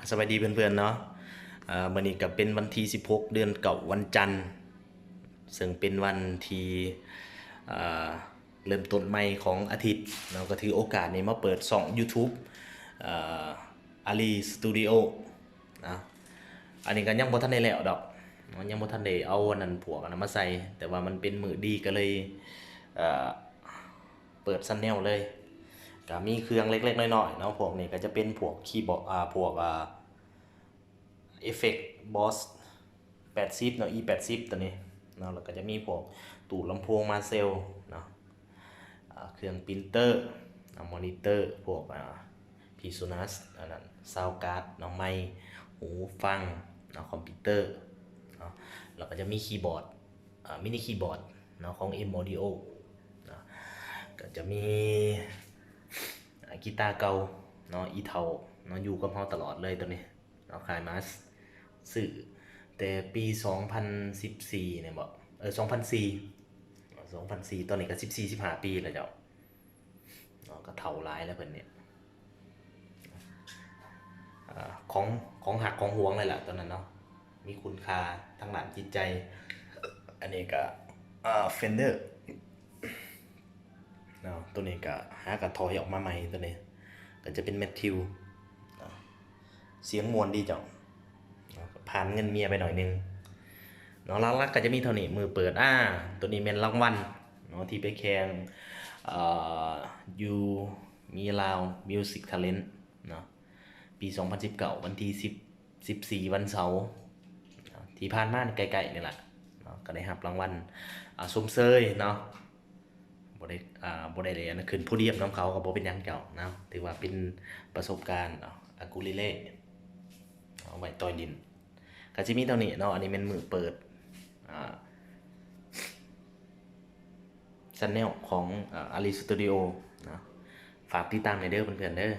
สวัสดีเพื่อนๆเนาะวันนี้ก็เป็นวันที่16เดือนเก่าวันจันทร์ซึ่งเป็นวันที่อ่าเริ่มต้นใหม่ของอาทิตย์เราก็ถือโอกาสนี้มาเปิดช่อง YouTube อาลีสตูดิโอนะอันนี้ก็ยังบ่ทันได้แล้วดอกเนาะยังบ่ทันได้เอาอันนั้นพวกอันนั้นมาใส่แต่ว่ามันเป็นมือดีก็เลยเอ่อเปิดซันแนลเลยก็มีเครื่องเล็กๆน้อยๆเนาะพวกนี้ก็จะเป็นพวกคีย์บอร์ดพวกเอฟเฟกต์บอส80เนาะ E80 ตัวนี้เนาะแล้วก็จะมีพวกตู้ลำโพงมาเซลเนาะเครื่องปรินเตอร์มอนิเตอร์พวกพีซูนัสอันนั้นซาวการ์ดเนาะไมค์หูฟังเนาะคอมพิวเตอร์เนาะแล้วก็จะมีคีย์บอร์ดมินิคีย์บอร์ดเนาะของ M Audio เนาะก็จะมีกีตาร์เก่าเนาะอีเทาเนาะอยู่กับเราตลอดเลยตัวนี้เนาะขายมาซื้อแต่ปี2014เนี่ยบอก2004ตอนนี้ก็14-15ปีแล้วเจ้าเนาะก็เฒ่าหลายแล้วเพิ่นเนี่ยของหักของหวงเลยล่ะตอนนั้นเนาะมีคุณค่าทางด้านจิตใจอันนี้ก็เฟนเดอร์เนาะตัวนี้ก็หากระถอยออกมาใหม่ตัวนี้ก็จะเป็นแมทธิวเสียงมวลดีจังผ่านเงินเมียไปหน่อยนึงเนาะลักๆก็จะมีเท่านี้มือเปิดตัวนี้เป็นรางวัลเนาะที่ไปแข่งยูมีลาวมิวสิกทาเลนต์เนาะปี2019วันที่14วันเสาร์ที่ผ่านมาใกล้ๆนี่แหละเนาะก็ได้รับรางวัลสมเซยเนาะบ่ได้เลยนะขึ้นผู้เรียบน้องเขาก็บ่เป็นหยังเจ้าเนาะถือว่าเป็นประสบการณ์อากูลิเล่เอาไว้ต่อยดินก็สิมีเท่านี้เนาะอันนี้เป็นมือเปิดซันแนลของอารีสตูดิโอนะฝากติดตามในเด้อเพื่อนๆเด้อ